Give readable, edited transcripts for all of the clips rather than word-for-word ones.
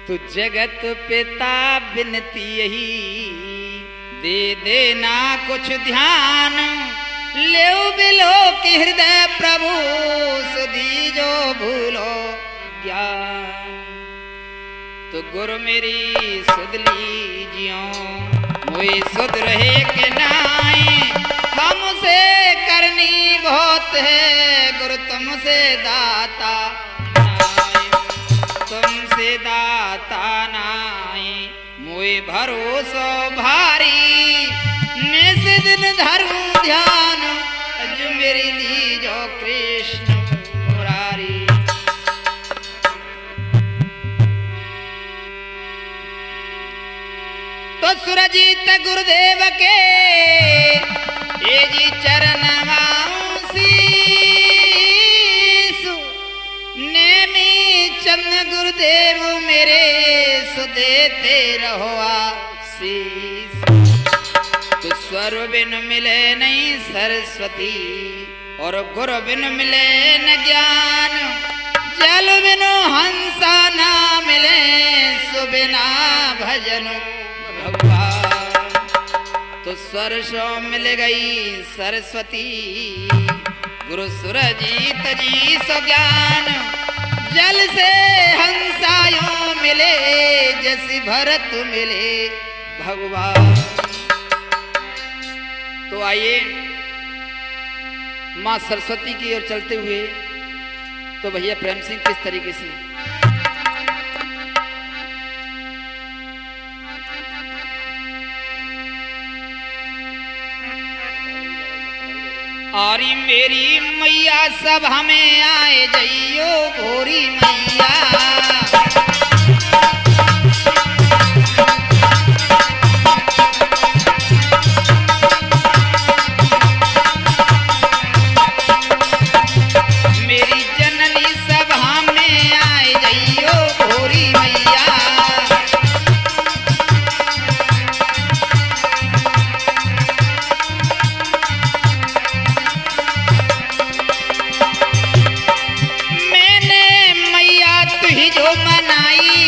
तू जगत पिता बिनती यही दे देना कुछ ध्यान, ले बिलो की हृदय प्रभु सुधी जो भूलो ज्ञान। तो गुरु मेरी सुध लीजियो मोई सुध रहे के नाई, हमसे करनी बहुत है गुरु तुमसे दाता नाई, तुमसे दाता नाई मोई भरोसो भारी, निस दिन धरूं ध्यान अज मेरी लीजो कृष्ण मुरारी। तो सुरजीत गुरुदेव के ये जी चरण नेमी चंद गुरुदेव मेरे सुदेते रहो आशीष। तो स्वर बिन मिले नहीं सरस्वती और गुरु बिन मिले न ज्ञान, जल बिन हंसा ना मिले सुबिना भजन भगवान। तो स्वर सो मिल गई सरस्वती गुरु सुरजीत जी सो ज्ञान, जल से हंसायों मिले जैसी भरत मिले भगवान। तो आइए मां सरस्वती की ओर चलते हुए तो भैया प्रेम सिंह किस तरीके से आरी मेरी मैया सभा में आए जइयो भोरी मैया। मेरी जननी सभा में आए जइयो भोरी मैया। जो मनाई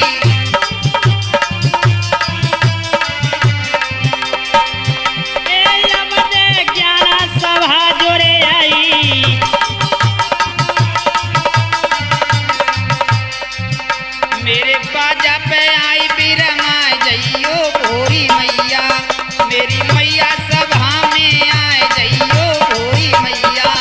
ज्ञान सभा जोड़े आई, मेरे बाजा पे आई बिरमा जइयो भोरी मैया। मेरी मैया सभा में आए जइयो भोरी मैया।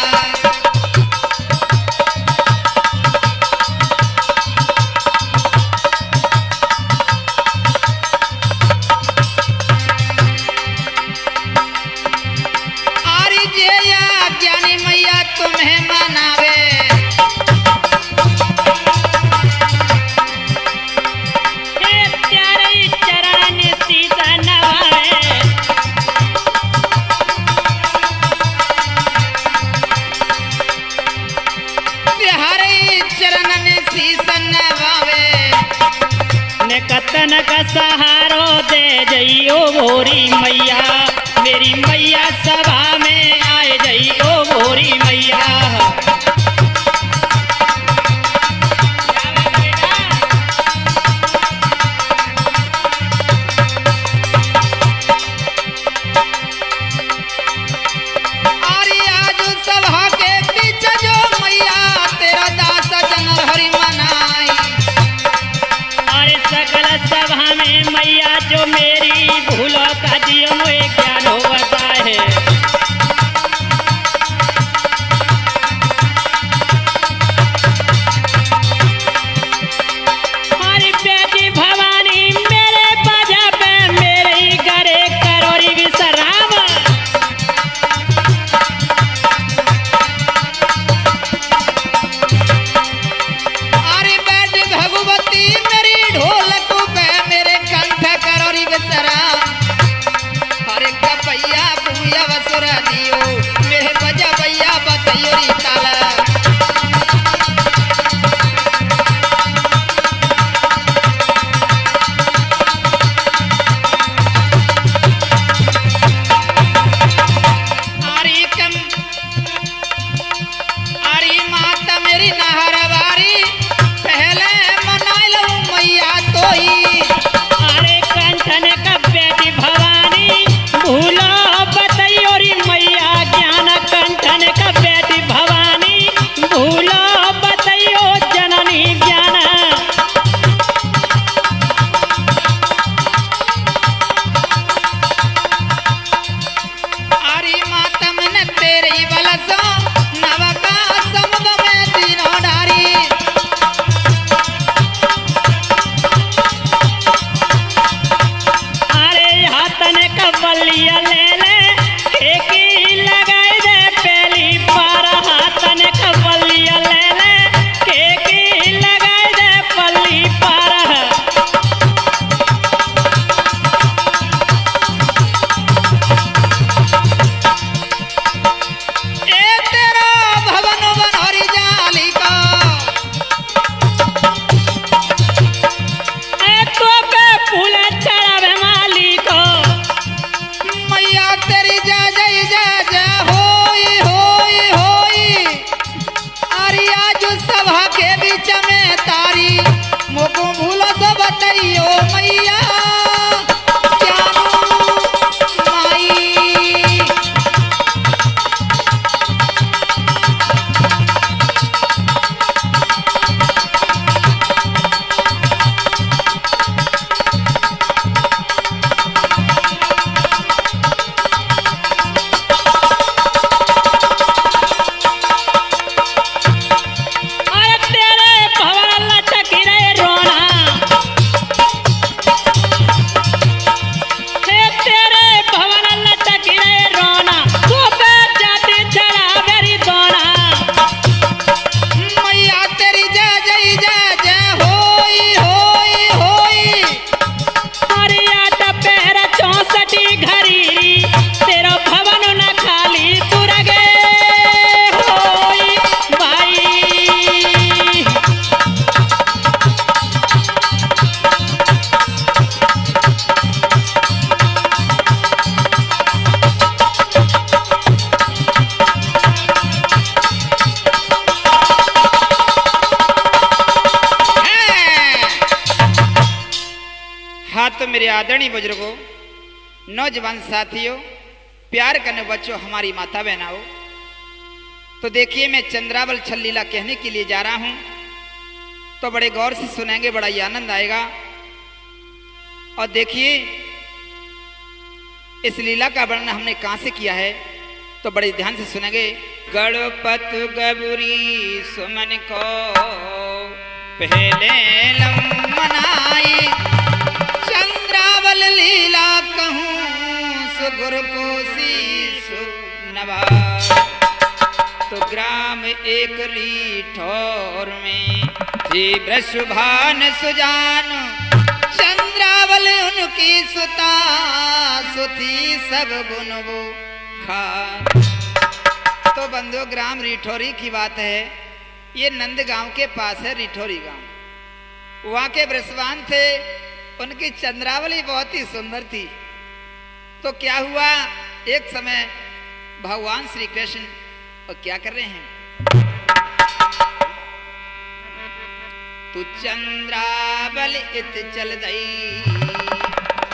तुम्हें मनावे प्यारे चरण सीता नवावे, प्यारे चरण सीता नवावे। ने कतन का सहारो दे जइयो भोरी मैया। मेरी मैया सभा में आए जइयो भोरी मैया। अरे आज सभा के बीच जो मैया तेरा दास जनर हरि मनाई। अरे सकल सभा में मैया जो मेरी भूलो का दियो मोए ज्ञान होता है। अरे तो मेरे आदरणीय बुजुर्गों, नौजवान साथियों, प्यार करने बच्चों, हमारी माता बहनाओ, तो देखिए मैं चंद्रावल छल लीला कहने के लिए जा रहा हूं, तो बड़े गौर से सुनेंगे, बड़ा ही आनंद आएगा। और देखिए इस लीला का वर्णन हमने कहां से किया है, तो बड़े ध्यान से सुनेंगे। गणपत गबुरी सुमन को पहले मनाई, चंद्रावल लीला कहूं सुगुर को शीशु नवा। तो ग्राम एक रीठौर में थी वृषभान सुजान, चंद्रावल उनकी सुता सुथी सब गुण वो खान। तो बंधु ग्राम रिठौरी की बात है, ये नंद गांव के पास है रिठौरी गांव। वहां के वृषभान थे, उनकी चंद्रावली बहुत ही सुंदर थी। तो क्या हुआ, एक समय भगवान श्री कृष्ण और क्या कर रहे हैं, तू चंद्रावल इत चल गई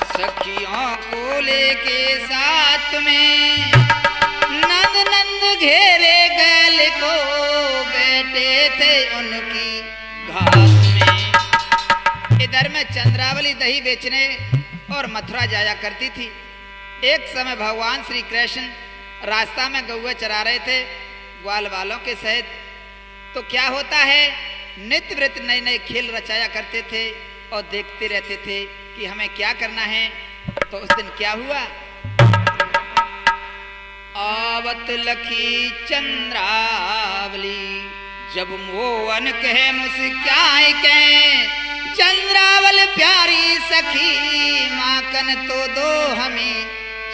सखियों को लेके साथ में, नंद नंद घेरे गैल को बैठे थे उनकी घात में। इधर में चंद्रावली दही बेचने और मथुरा जाया करती थी। एक समय भगवान श्री कृष्ण रास्ता में गौए चरा रहे थे ग्वाल वालों के सहित। तो क्या होता है, नित्य वृत्त नए नए खेल रचाया करते थे और देखते रहते थे कि हमें क्या करना है। तो उस दिन क्या हुआ, आवत लखी चंद्रावली जब मोहन कहे मुस्काए के, चंद्रावल प्यारी सखी माकन तो दो हमें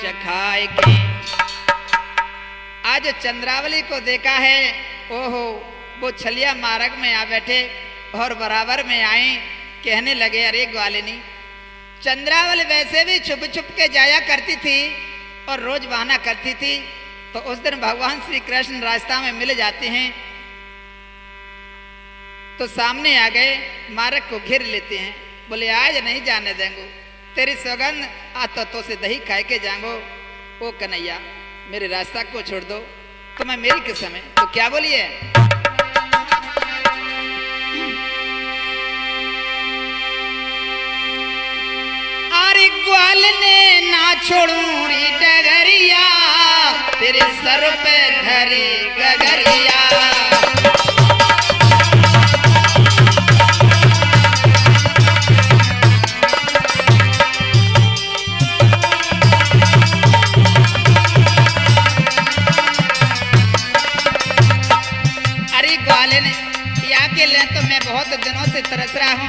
चखाए के। आज चंद्रावली को देखा है, ओहो वो छलिया मार्ग में आ बैठे और बराबर में आए, कहने लगे अरे ग्वालिनी। चंद्रावल वैसे भी छुप छुप के जाया करती थी और रोज बहाना करती थी। तो उस दिन भगवान श्री कृष्ण रास्ता में मिल जाते हैं, तो सामने आ गए, मार्ग को घेर लेते हैं। बोले आज नहीं जाने देंगे, तेरी सौगंध तो से दही खाए के जाऊंगो। ओ कन्हैया मेरे रास्ता को छोड़ दो, तो मैं मेरी किस्म है। तो क्या बोलिए, अरे ग्वाल ने ना छोड़ू री डगरिया, तेरे सर पे धरी गगरिया। तो मैं बहुत दिनों से तरस रहा हूँ,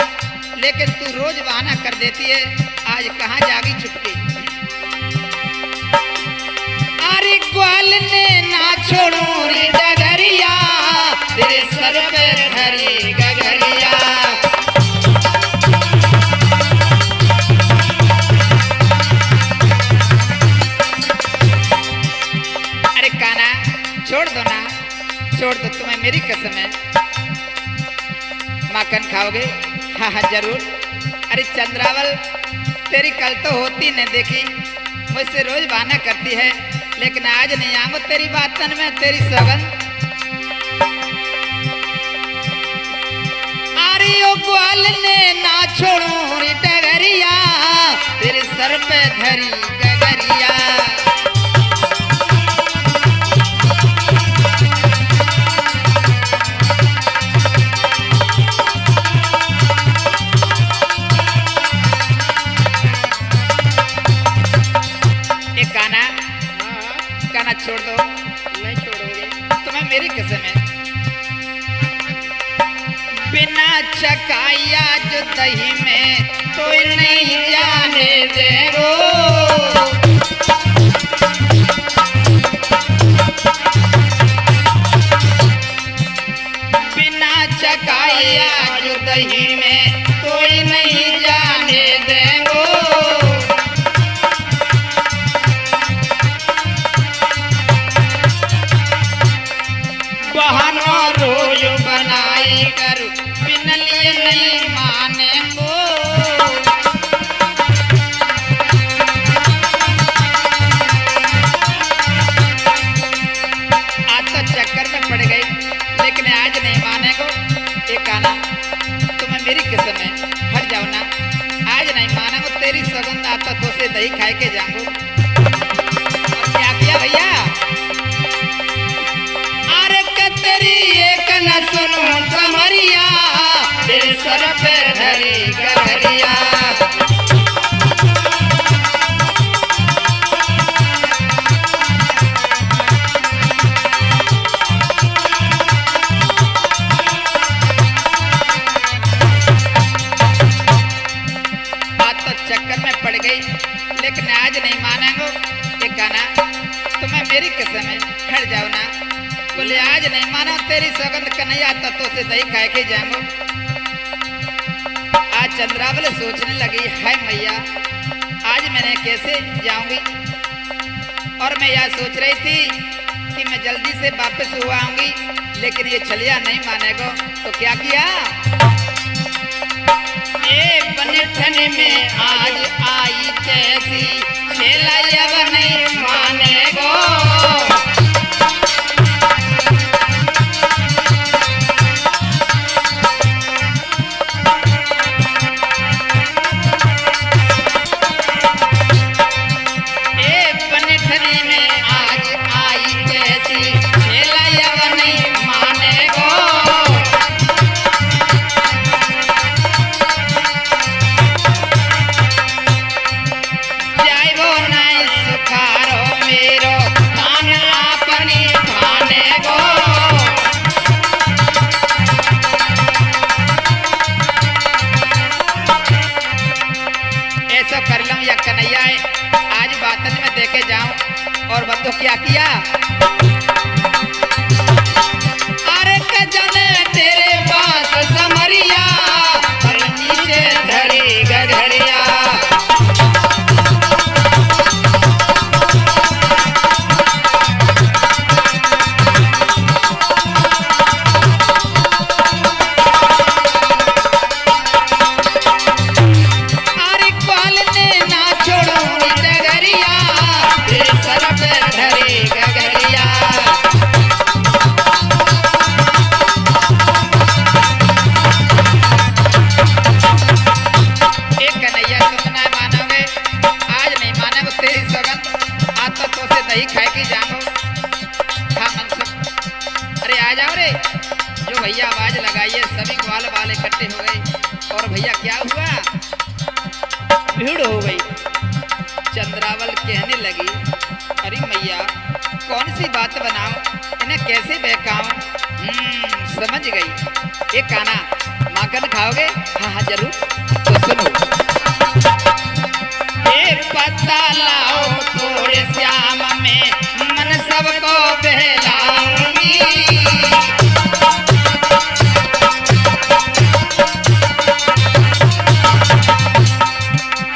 लेकिन तू रोज बहाना कर देती है, आज कहाँ जागी छुपके। अरे ग्वाल ने ना छोड़ू री डगरिया, तेरे सर पे धरी गगरिया। अरे काना छोड़ दो ना, छोड़ दो, तुम्हें मेरी कसम है। माखन खाओगे? हाँ हाँ जरूर। अरे चंद्रावल तेरी कल तो होती न देखी, मुझसे रोज बहाना करती है, लेकिन आज नहीं आऊंगा तेरी बातन में, तेरी सौगंध। अरे ओ ग्वाल ने ना छोड़ू री डगरिया, तेरे सर पे धरी गगरिया। काना छोड़ दो, नहीं छोड़ोगे, तुम्हें मेरी कसम है। बिना चकाया जो दही में तो नहीं जाने देगो, बिना चकाया जो दही में कोई नहीं जाने देगो। बहाना रोज बनाई कर बिन लिए नहीं माने को, दही खाए के जाऊंगो। और क्या किया भैया, अरे कतरी एक न सुनो समरिया, तेरे सर पे धरी गगरिया। चक्कर में पड़ गई, लेकिन आज नहीं मानेंगो। ये कहना तुम्हें मेरी कसम है, हट जाओ ना। बोले आज नहीं मानो, तेरी सौगंध कन्हैया तत्व से दही खाए के जाऊंगो। आज चंद्रावली सोचने लगी, है मैया आज मैंने कैसे जाऊंगी। और मैं यह सोच रही थी कि मैं जल्दी से वापस हुआ आऊंगी, लेकिन ये छलिया नहीं मानेगो। तो क्या किया, बनठन में आज आई कैसी छेला अब नहीं मानेगो। बनठन में आज आई कैसी छेला अब नहीं मानेगो। कर लूं या कन्हैया आज बातन में देखे जाऊं। और बंधु क्या किया, अरे कजले तेरे पास समरिया, नीचे धरी गगरिया। दही खाए के जानो। हाँ मनसुख, अरे आ जाओ रे। जो भैया आवाज लगाइए, सभी ग्वाल वाले इकट्ठे हो गए। और भैया क्या हुआ, भीड़ हो गई। चंद्रावल कहने लगी, अरे मैया कौन सी बात बनाऊं, इन्हें कैसे बहकाऊं। समझ गई। एक काना माखन खाओगे, हाँ हाँ जरूर। तो सुनो, पता लाओ थोड़े श्याम में मन सबको बहलाऊंगी।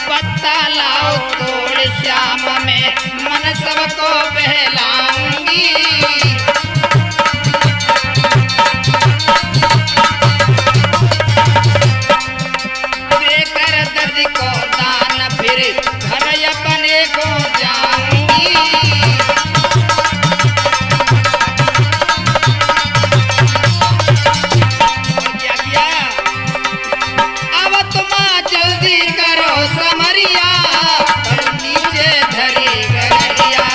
पता लाओ थोड़े श्याम में मन सबको बहलाऊंगी। देकर दर्द को दान फिर घर अपने को जाऊंगी। क्या किया, अब तुम जल्दी करो समरिया, नीचे धरी गगरिया।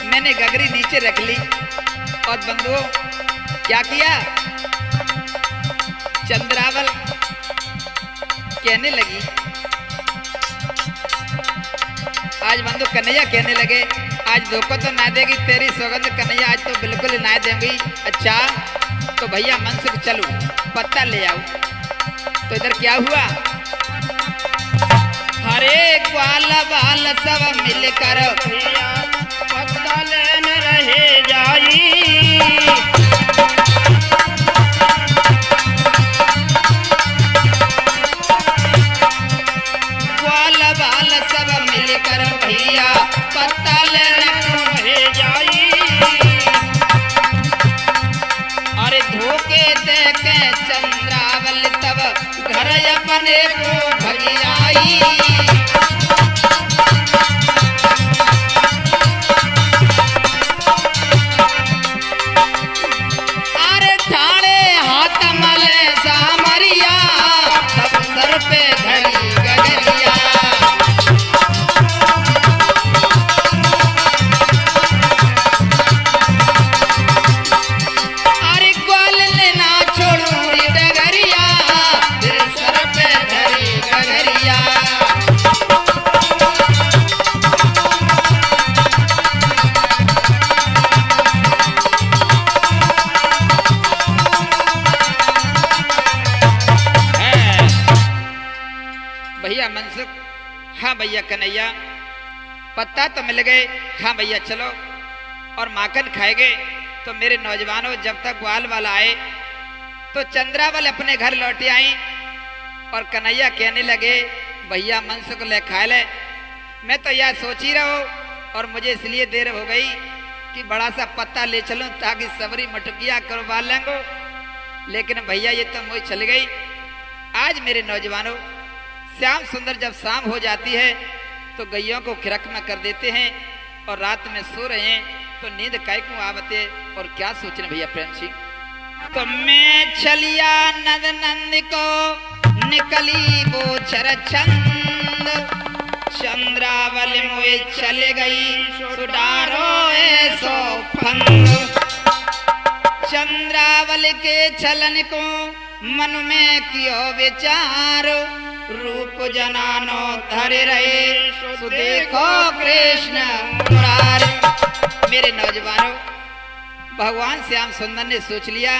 मैंने गगरी नीचे रख ली। और बंधुओं क्या किया, चंद्रावल कहने लगी, आज बंधु कन्हैया कहने लगे, आज धोखा तो ना देगी तेरी सौगंध कन्हैया, आज तो बिल्कुल ना देंगी। अच्छा तो भैया मनसुख चलो पत्ता ले आओ। तो इधर क्या हुआ, हरे ग्वाल बाल सब मिलकर पत्ता लेने रहे जाई। ग्वाल बाल अपने को भगी आई। अरे ठाणे हाथ मले सामरिया सब सर पे धरी गगरिया। अरे ग्वाल लेना छोड़ू री डगरिया तेरे सर पे धरी गगरिया। भैया मनसुख, हाँ भैया कन्हैया, पत्ता तो मिल गए, हाँ भैया चलो, और माखन खाएंगे। तो मेरे नौजवानों जब तक ग्वाल वाला आए तो चंद्रावल अपने घर लौटे आई और कन्हैया कहने लगे भैया मनसुख ले खा ले। मैं तो यह सोच ही रहा हूँ और मुझे इसलिए देर हो गई कि बड़ा सा पत्ता ले चलूं ताकि सबरी मटकिया करवा लेंगे, लेकिन भैया ये तो मुझे चल गई। आज मेरे नौजवानों श्याम सुंदर जब शाम हो जाती है तो गैयों को खिरक में कर देते हैं और रात में सो रहे हैं तो नींद काय को आवते और क्या सोचने भैया प्रेम सिंह। तो मैं चलिया नद नंद को निकली वो चर चंद चंद्रावल मोए चले गई सुडारो ऐसो फंद। चंद्रावल के चलन को मन में कियो विचार रूप जनानो धरे रहे सो देखो कृष्ण मुरार। मेरे नौजवानों भगवान श्याम सुंदर ने सोच लिया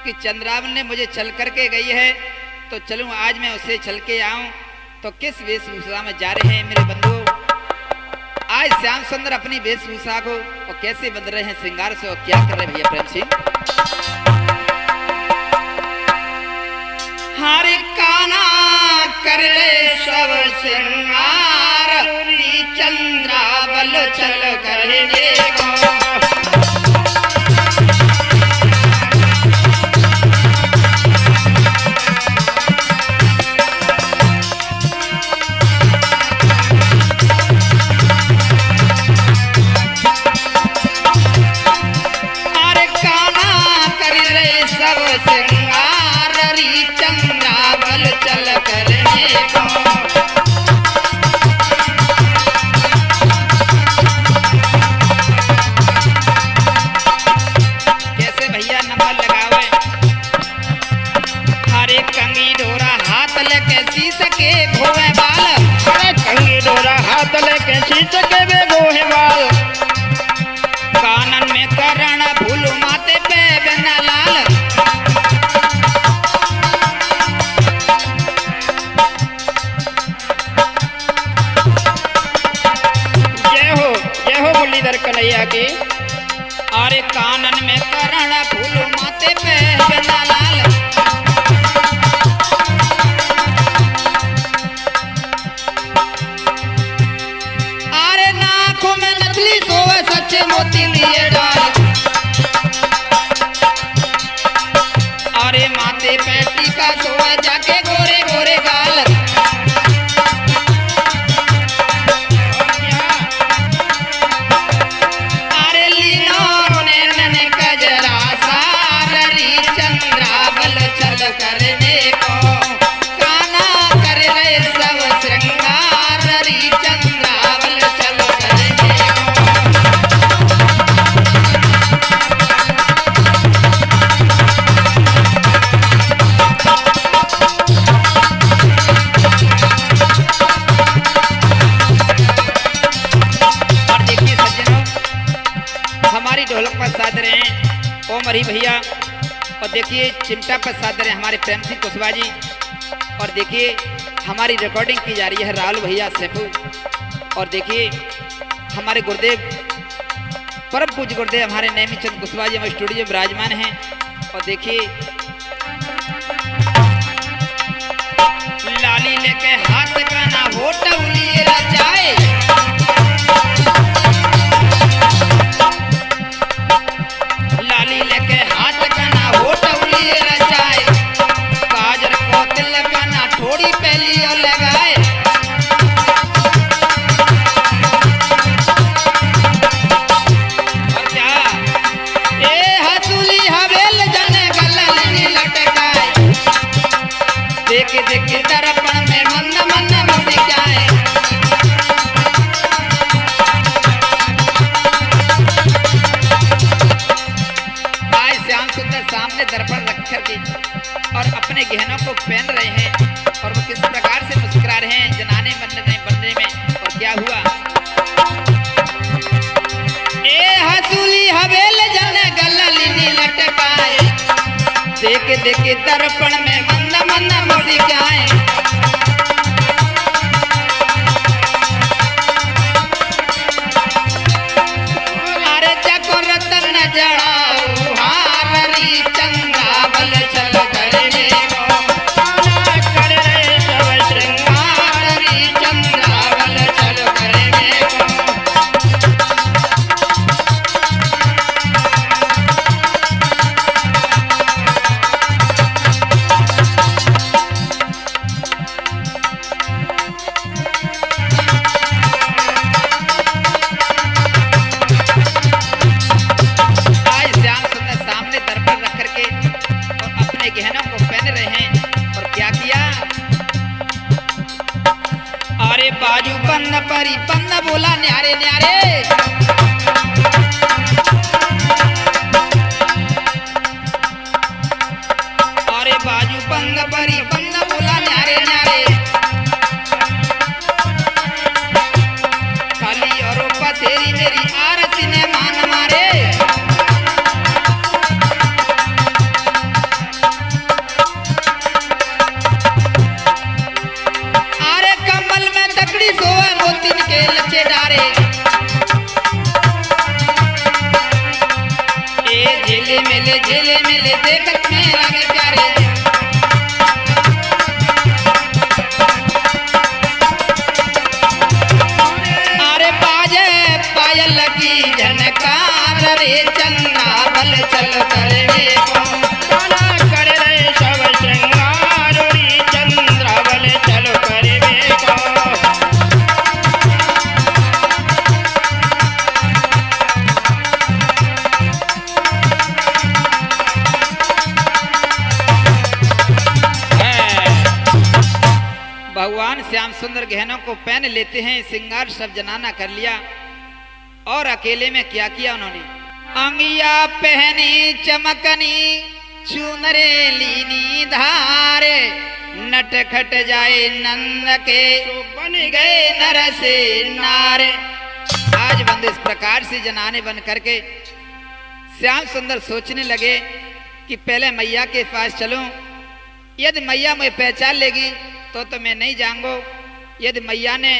कि चंद्रावल ने मुझे चल करके गई है तो चलूं आज मैं उसे चल के आऊं। तो किस वेशभूषा में जा रहे हैं मेरे बंधुओं? आज श्याम सुंदर अपनी वेशभूषा को और कैसे बदल रहे हैं श्रृंगार से और क्या कर रहे हैं भैया प्रेम सिंह? हरे काना कर ले सब श्रृंगार चंद्रावल चल करने को। अरे काना कर ले सब श्रृंगार चंद्रावल चल करने को। कैसे भैया नंबर लगावे? हरे कंगी डोरा हाथ लेके शीश के घोवे बाल। अरे कंगी डोरा हाथ लेके शीश के वे गोहे बाल। कानन में करण फूल माथे पे बिना लाल। जय हो मुरलीधर कन्हैया की। अरे कानन में करण फूल माथे पे बिना लाल। अरे नाखों में नकली सोवे सच्चे मोती लिए डाल। अरे माथे पे टीका सोवे जाके गोरे गोरे गाल। अरे लीनो ने नन कजरा सारी चंद्रावल चल करने को। काना कर रहे सब श्रृंगार चंद्रावल चल करने को। और देखिए सज्जनों हमारी ढोलक पर साध रहे हैं ओम हरी भैया और देखिए चिमटा पर साध रहे हैं हमारे प्रेम सिंह कुशवाहा जी। और देखिए हमारी रिकॉर्डिंग की जा रही है राहुल भैया सेफू। और देखिए हमारे गुरुदेव परम पूज्य गुरुदेव हमारे नेमीचंद कुशवाहा जी हमारे स्टूडियो में विराजमान हैं। और देखिए लाली लेके हाथ का ना होटल लिए रचाए। लाली लेके हाथ का ना होटल लिए रचाए। काजर को तिल का ना थोड़ी पहली और लगाए। और क्या ए हसूली हवेल जने गलली लटकाए, देख देख दर्पण में मन मन मसी जाए। आज श्याम सुंदर सामने दर्पण रख कर के और अपने गहनों को पहन रहे हैं और वो किस प्रकार से मुस्कुरा रहे हैं जनाने बनने में। और क्या हुआ ए हसूली हवेल जने गलली लटकाए, देख देख दर्पण में मंद मंद मुस्काए। अरे जको रतन जड़ाऊ हाररी चंद्रावल चल करने को, कर रहे सब श्रृंगार। हाररी चंद्रावल चल करने को। गहनों को पहन रहे हैं और क्या किया अरे बाजू पन्न परी पन्न बोला न्यारे न्यारे। अरे बाजू पन्न परी पन्न बोला न्यारे न्यारे। काली और पसेरी मेरी आरती ने मान मारे। सोए मोतिन के लचे डारे, ए झेले मेले देखत में आगे प्यारे। अरे बाजे पायल की झनकार रे चंद्रावल चल करने को, कर रहे सब श्रृंगार। चंद्रावल चल करने को। भगवान श्याम सुंदर गहनों को पहन लेते हैं, श्रृंगार सब जनाना कर लिया और अकेले में क्या किया उन्होंने अंगिया पहनी चमकनी चुनरे लीनी धारे, नटखट जाए नंद के बन गए नर से नारे। आज बंद इस प्रकार से जनाने बन करके श्याम सुंदर सोचने लगे कि पहले मैया के पास चलूं, यदि मैया मुझे पहचान लेगी तो मैं नहीं जाऊंगा, यदि मैया ने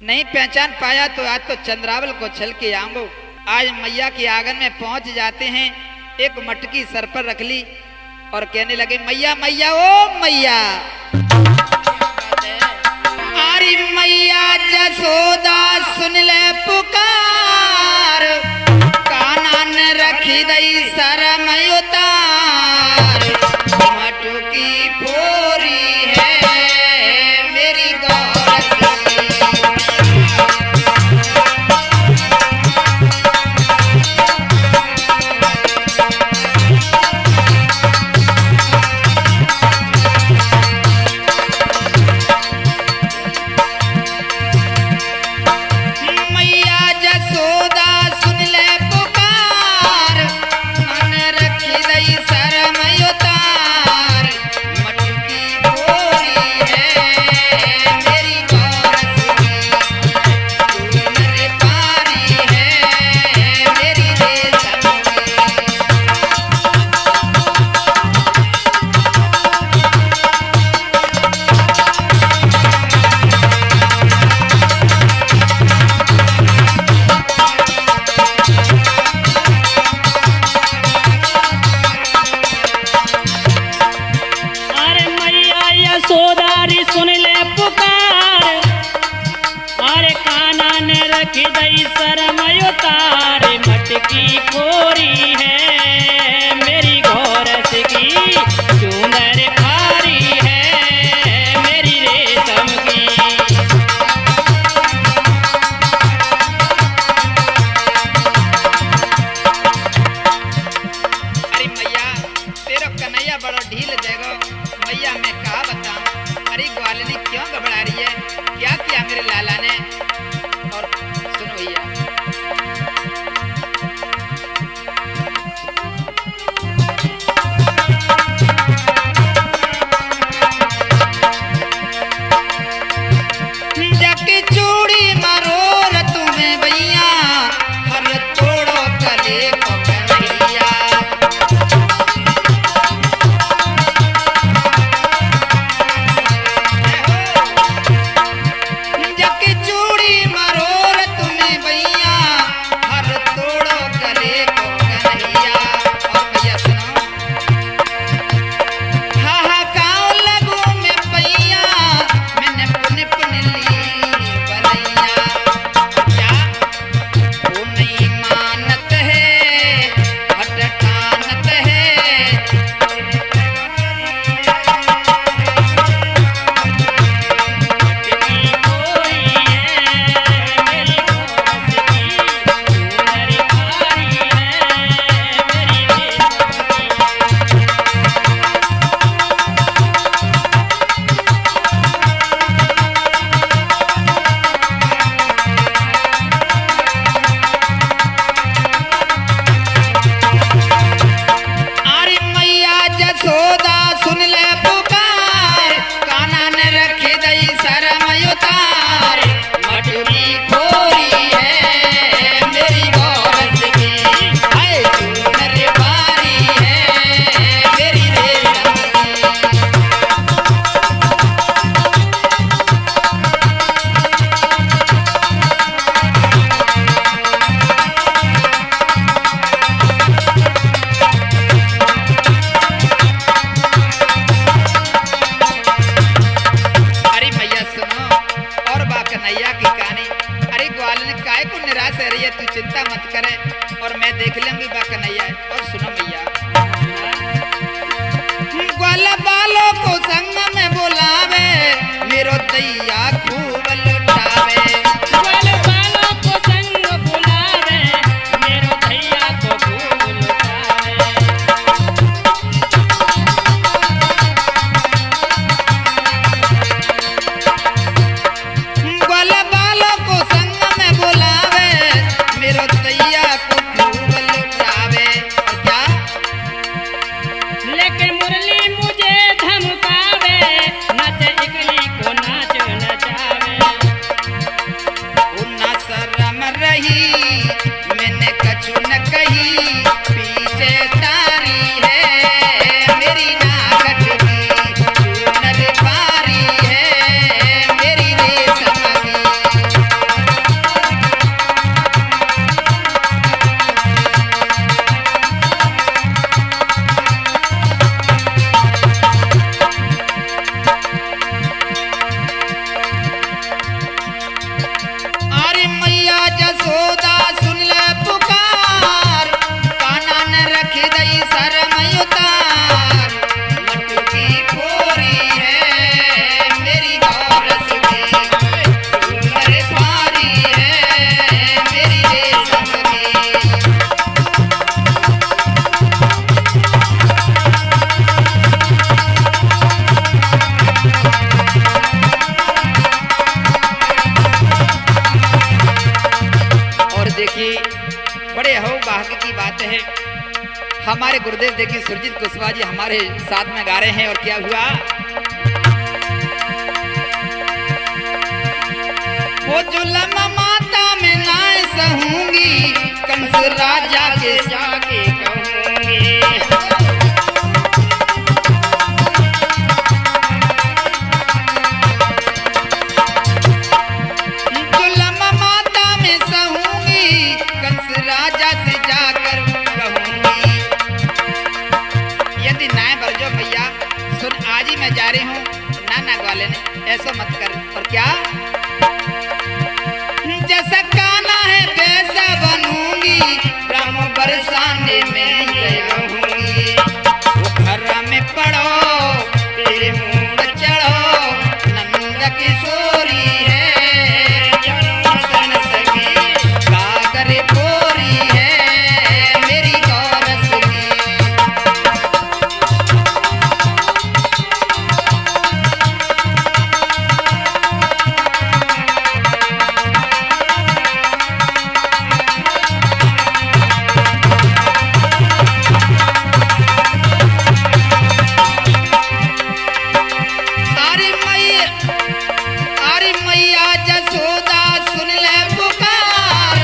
नहीं पहचान पाया तो आज तो चंद्रावल को चल के आऊंगा। आज मैया के आंगन में पहुंच जाते हैं, एक मटकी सर पर रख ली और कहने लगे मैया मैया ओ मैया। अरे मैया जसोदा सुन ले पुकार, काना ने रखी दई सर में उतार, मटकी फोरी है मेरी गौरस की। मैया जसोदा सुन ले पुकार, मन रखी दई सर में उतार, मटकी फोरी है मेरी गौरस की, तू मेरे पारी है मेरी रेशम की। अरे मैया यशोदारी सुन ले पुकार, अरे काना ने रखी दई शरम उतार, मटकी फोरी है मेरी गौरस की, चूनर भारी है मेरी करते रहिए, तू चिंता मत करे और मैं देख लूंगी बा कन्हैया। और सुनो मैया, ग्वाल बालों को संग में बुलावे, मेरो दैया खूब लुटावे। ग्वाल बालों को संग बुलावे, मेरो दैया को खूब लुटावे। ग्वाल बालों को संग में बुलावे, मेरो दैया को खूब लुटावे। और क्या? लेके मुरली मुझे धमकावे, नाचे इकली को नाच नचावे। उन्ना शर्म रही मैंने कछु न कही, पीछे तारी है मेरी नागट की, चूनर पारी है मेरी रेशम की। अरे मैया जसोदा सुन ले पुकार, काना ने रख दई शर्म उतार। मटकी फोरी है मेरी गौरस की, चूनर पारी है मेरी रेशम की। और देखिए बड़े हो भाग्य की बात है, हमारे गुरुदेव देखिए सुरजीत कुशवाहा जी हमारे साथ में गा रहे हैं। और क्या हुआ? वो जुलम माता में ना सहूंगी, कंस राजा के जाके कहूंगी। जुलम माता में सहूंगी, कंस राजा से जाकर कहूंगी। यदि नाय बरजो भैया सुन, आज ही मैं जा रही हूँ। ना ग्वाले ने ऐसा मत कर। और क्या? जैसा गाना है वैसा बनूंगी, ब्रह्म बरसाने में ये रहूंगी। वो घर में पढ़ो तेरे मुंड चढ़ो, नंद किशोरी है जन्म सन सकी, कागर बोरी है मेरी गौरस की। अरे मैया जसोदा सुन ले पुकार,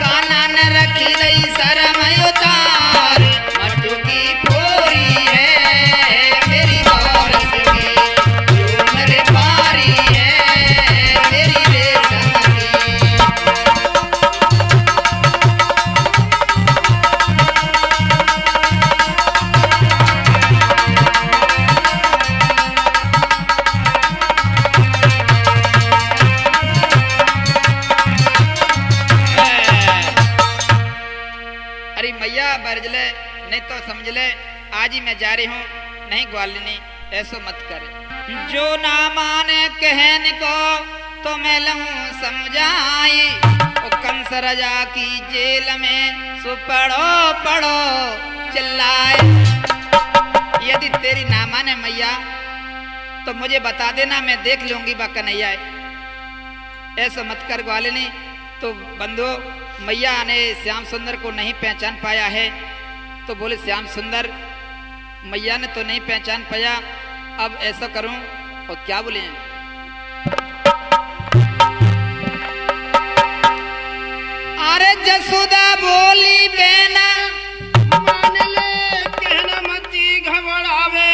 काना न रखी दई शर्म उतार। मटकी फोरी है मेरी गौरस की, चूनर पारी है मेरी रेशम की। अरे मैया बरज ले, नहीं तो समझ ले आज ही मैं जा रही हूँ। नहीं ग्वालिनी ऐसो मत करे, जो ना माने कहने को तो मैं लूं समझाई। ओ कंस राजा की जेल में सो पढ़ो पढ़ो चिल्लाए। यदि तेरी ना माने मैया तो मुझे बता देना, मैं देख लूंगी बा कन्हैया। ऐसा मत कर ग्वालिनी। तो बंधु मैया ने श्याम सुंदर को नहीं पहचान पाया है, तो बोले श्याम सुंदर मैया ने तो नहीं पहचान पाया, अब ऐसा करूं। और क्या बोले? अरे जसोदा बोली बेना, मान ले कहना मती घबरावे,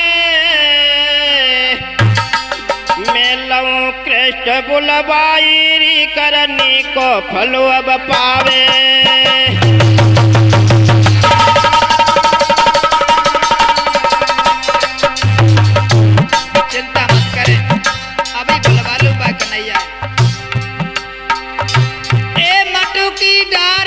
मैं लऊं कृष्ण बुलवाई करनी को फलो अब पावे। चिंता मत करे, अभी बुलवा लूं बा कन्हैया। ए मटू की डाल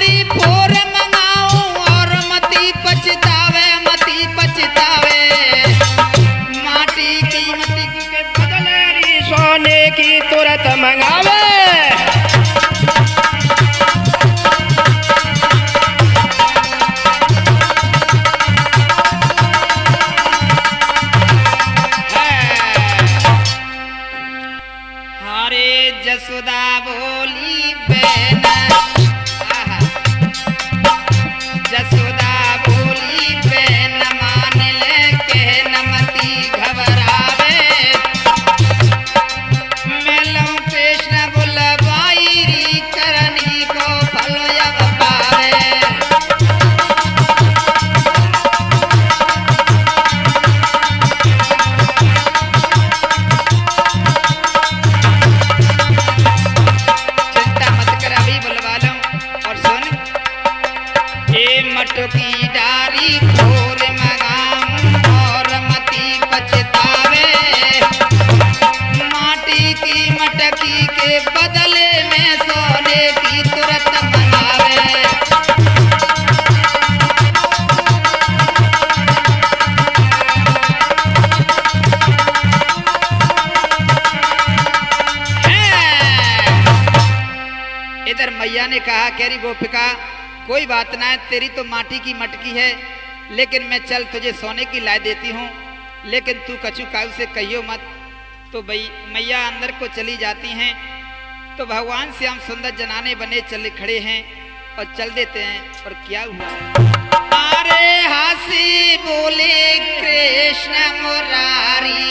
मंगावे। हरे जसोदा बोली बहन, आहा। जसोदा बोली बहन मान ले कहन मती घबरावे। मैं लहूं कृष्ण बुलवाई री करनी को फल अब पावे। चिंता मत कर, अभी बुलवा लूं। और सुन, ए मटकी डारी खोर मगाऊं और मती पछतावे। माटी की मटकी के बदले में सोने की तुरंत मंगावे। इधर मैया ने कहा, कह रही गोपिका कोई बात ना है, तेरी तो माटी की मटकी है, लेकिन मैं चल तुझे सोने की ला देती हूँ, लेकिन तू कछु काऊ से कहियो मत। तो भाई मैया अंदर को चली जाती हैं। तो भगवान श्याम सुंदर जनाने बने चले खड़े हैं और चल देते हैं। और क्या हुआ? अरे हंसी बोले कृष्ण मुरारी।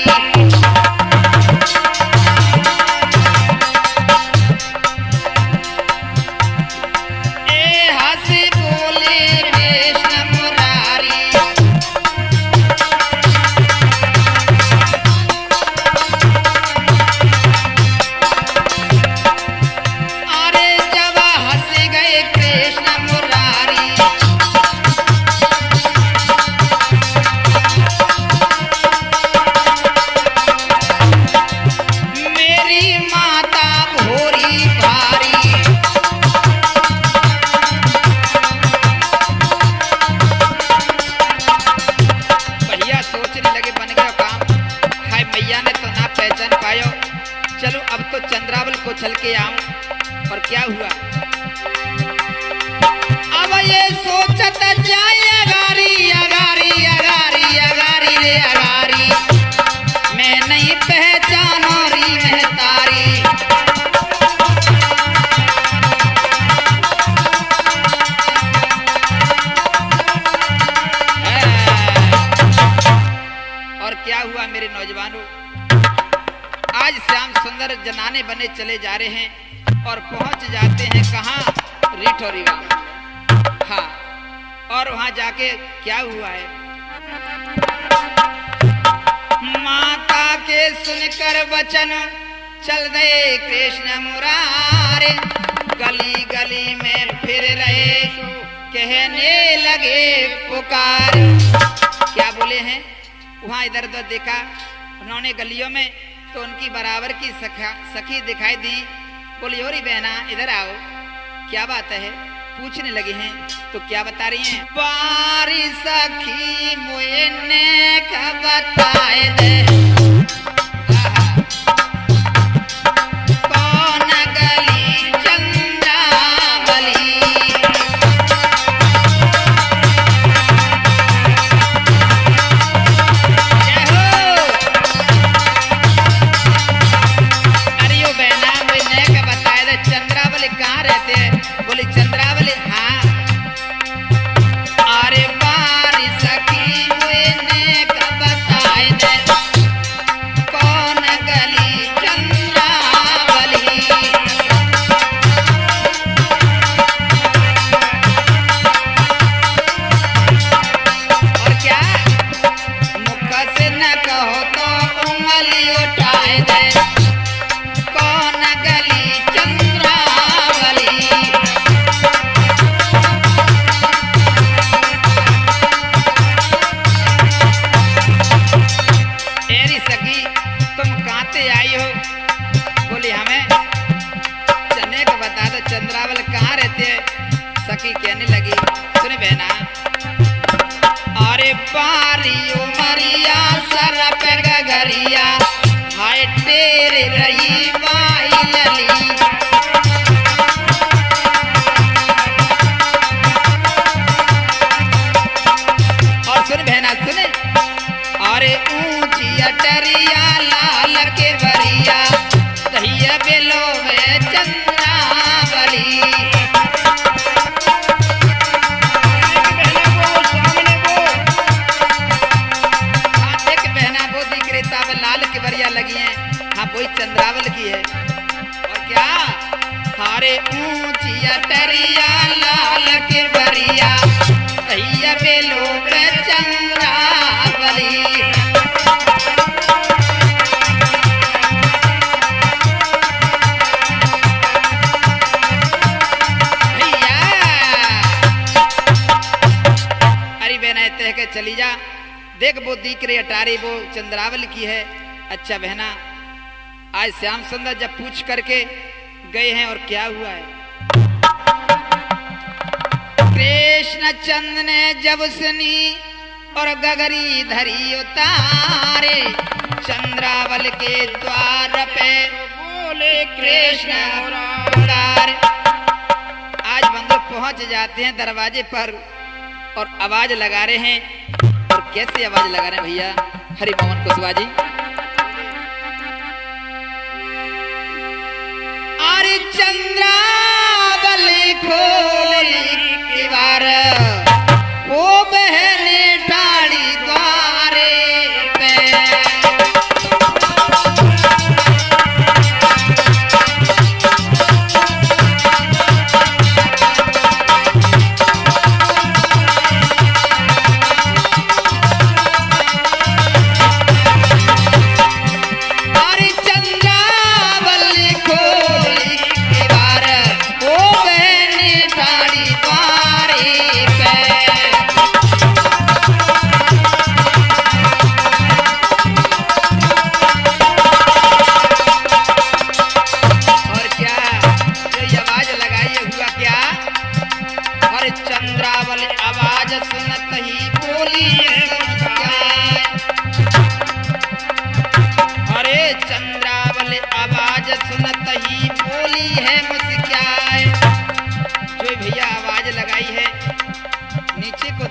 चलो अब तो चंद्रावल को चल के आऊं। और क्या हुआ? अब ये सोचत जाए अगारी अगारी अगारी अगारी रे अगारी, मैं नहीं पहचानो री महतारी। और क्या हुआ मेरे नौजवानों? आज श्याम सुंदर जनाने बने चले जा रहे हैं और पहुंच जाते हैं कहाँ? रिठौरी गांव। हाँ, और वहां जाके क्या हुआ है? माता के सुनकर वचन चल गए कृष्ण मुरारे, गली गली में फिर रहे कहने लगे पुकार। क्या बोले हैं? वहां इधर उधर देखा उन्होंने गलियों में, तो उनकी बराबर की सखी दिखाई दी। बोली होरी बहना इधर आओ, क्या बात है? पूछने लगे हैं। तो क्या बता रही हैं? बारी सखी मुझे ने बताए दे, कौन गली चंद्रावली। चंद्रावली कहाँ रहते हैं? बोली चंद्रावली, हाँ। अरे बारी सखी ने बताए दे, भैया बेलो में चंद्रावली। लाल की बरिया लगी है, हाँ वही चंद्रावल की है। और क्या हारे ऊंची अटरिया लाल की बरिया भैया बेलो पे चंद्रावली। भैया अरे बहना तह के चली जा, देख वो दिख रही अटारी वो चंद्रावल की है। अच्छा बहना आज श्याम सुंदर जब पूछ करके गए हैं और क्या हुआ है। कृष्ण चंद ने जब सुनी और गगरी धरी उतारे चंद्रावल के द्वार पे बोले कृष्ण उतारे। आज बंधु पहुंच जाते हैं दरवाजे पर और आवाज लगा रहे हैं। और कैसे आवाज लगा रहे हैं भैया हरि मोहन कुशवाहा जी। अरे चंद्रावल खोली किवार वो बहने ठाड़ी द्वारे पे।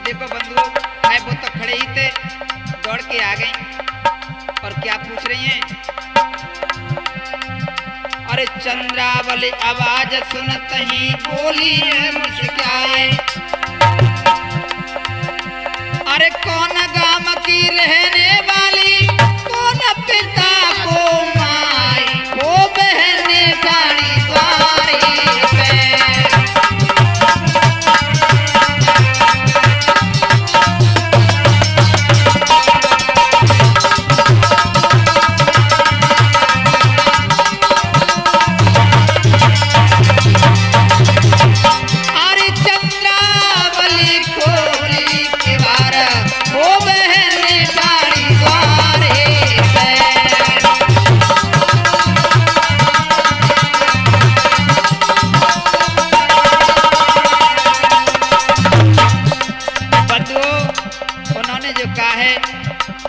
देखो बंधु है वो तो खड़े ही थे, दौड़ के आ गई और क्या पूछ रही हैं। अरे चंद्रावली आवाज सुनत ही बोली है मुस्काए। अरे कौन गांव की रहने वाली, कौन पिता को माई, वो बहने गाड़ी द्वारे पे।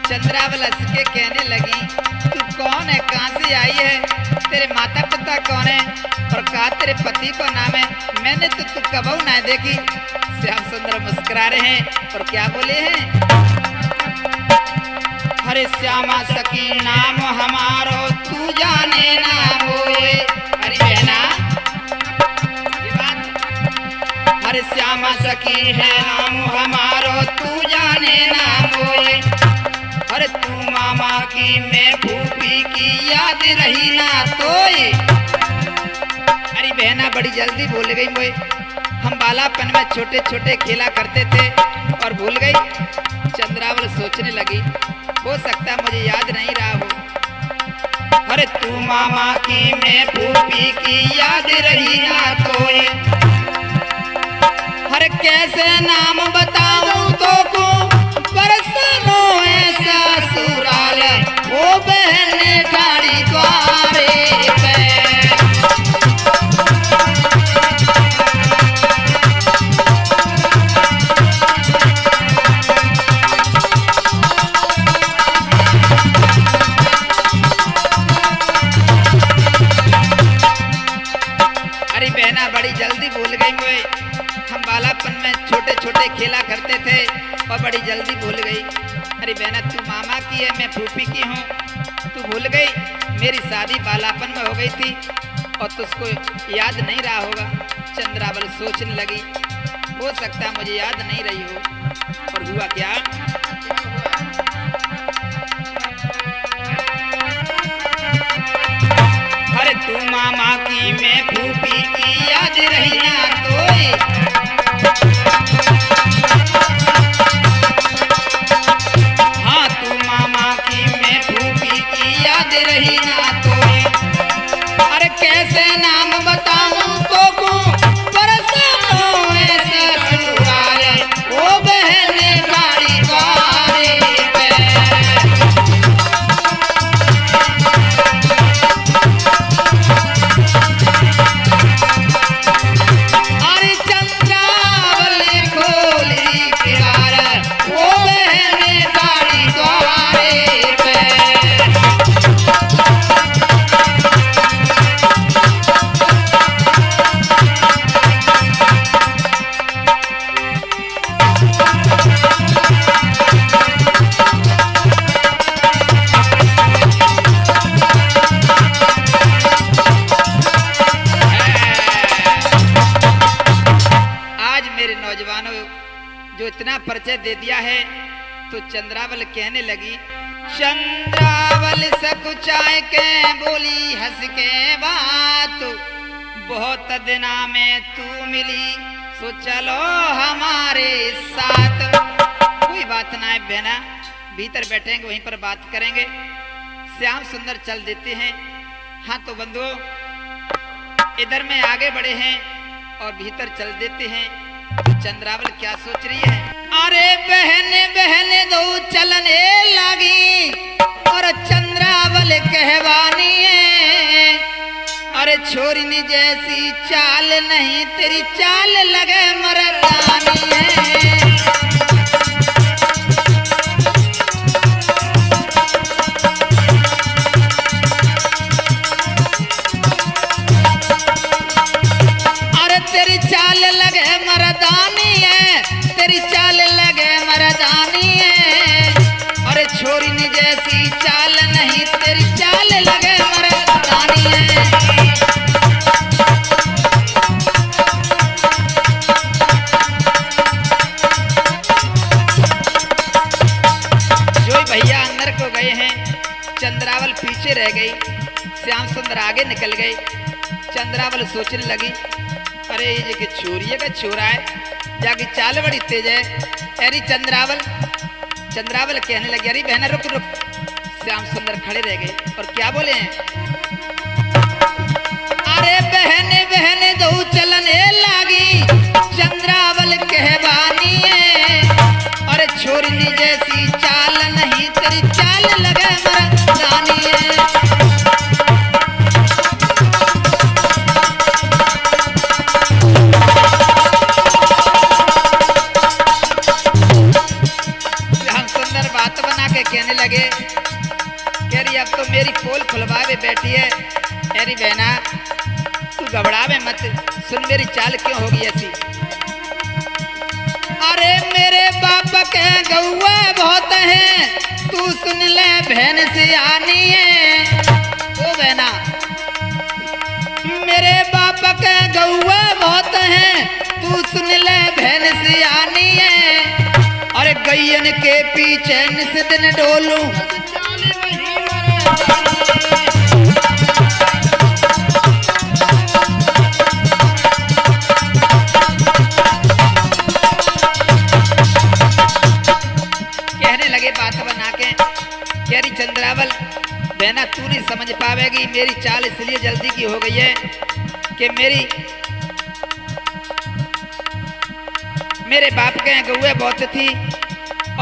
चंद्रावल हंस के कहने लगी, तू कौन है, कहाँ से आई है, तेरे माता पिता कौन है और कहा तेरे पति को नाम है, मैंने तो तू कबू ना देखी। श्याम सुंदर मुस्कुरा रहे हैं और क्या बोले हैं। हरे श्यामा सखी नाम हमारो तू जाने ना होए। हरी बहना ये बात, हरे श्यामा सखी है नाम हमारो तू जाने ना होए। अरे तू मामा की मैं फूफी की याद रही ना तोए। अरे बहना बड़ी जल्दी भूल गई मोए, हम बालापन में छोटे छोटे खेला करते थे और भूल गई। चंद्रावल सोचने लगी, हो सकता मुझे याद नहीं रहा हो। अरे तू मामा की मैं फूफी की याद रही ना तोए। अरे कैसे नाम बताऊं तो को बरसनो ऐसा सुराल, वो बहने गाड़ी द्वारे पे। अरे बहना बड़ी जल्दी भूल गई मुझे, हम बालापन में छोटे छोटे खेला करते थे और बड़ी जल्दी भूल गई। अरे बहना तू मामा की है मैं फूफी की हूँ। तू भूल गई मेरी शादी बालापन में हो गई थी और तुझको याद नहीं रहा होगा। चंद्रावल सोचने लगी, हो सकता है मुझे याद नहीं रही हो। और हुआ क्या? अरे तू मामा की मैं फूफी की याद रही ना तोई। हाँ तू मामा की मैं फूफी की याद रही ना तोई। अरे कैसे नाम बताऊं तो को परसों ऐसा ससुराल ओ बहने बाड़ी बारी पे। अरे चंद्रावल खोली किनार ओ बहने बाड़ी द्वारे पे। आज मेरे नौजवानों जो इतना परिचय दे दिया है तो चंद्रावल कहने लगी, चंद्रावल सकुचाए के बोली हंस के बात, बहुत दिना में तू मिली सो चलो हमारे साथ। कोई बात ना है बहना, भीतर बैठेंगे वहीं पर बात करेंगे। श्याम सुंदर चल देते हैं। हाँ तो बंधुओं इधर में आगे बढ़े हैं और भीतर चल देते हैं। चंद्रावल क्या सोच रही है? अरे बहने बहने दो चलने लगी और चंद्रावल कहवानी है। अरे छोरी जैसी चाल नहीं तेरी चाल लगे मर्दानी है। तेरी चाल लगे मर्दानी है, तेरी चाल लगे मर्दानी है। अरे छोरी नी जैसी चाल नहीं तेरी चाल लगे मर्दानी है। जो भैया अंदर को गए हैं, चंद्रावल पीछे रह गई, श्याम सुंदर आगे निकल गए। चंद्रावल सोचने लगी, अरे ये कि चोरिये का चोरा है, जाके चाल बड़ी तेज है। अरे चंद्रावल कहने लगी, अरे बहना रुक रुक। श्याम सुंदर खड़े रह गए और क्या बोले हैं? अरे बहने बहने दो चलने लगी चंद्रावल कहवानी है। अरे छोरी जैसी चाल नहीं तेरी चाल लगे मर्दानी है। कहने लगे, कह रही अब तो मेरी पोल खुलवावे बैठी है। अरे बहना तू घबरावे मत, सुन मेरी चाल क्यों होगी ऐसी। अरे मेरे बाप के गौआ बहुत हैं, तू सुन ले बहन से आनी है। ओ बहना मेरे बाप के गौआ बहुत हैं, तू सुन ले बहन से आनी है। अरे गैयन के पीछे निस दिन डोलूं, कहने लगे बात बना के। कह रही चंद्रावल बहना तू नहीं समझ पावेगी, मेरी चाल इसलिए जल्दी की हो गई है कि मेरे बाप के यहाँ गौए बहुत थी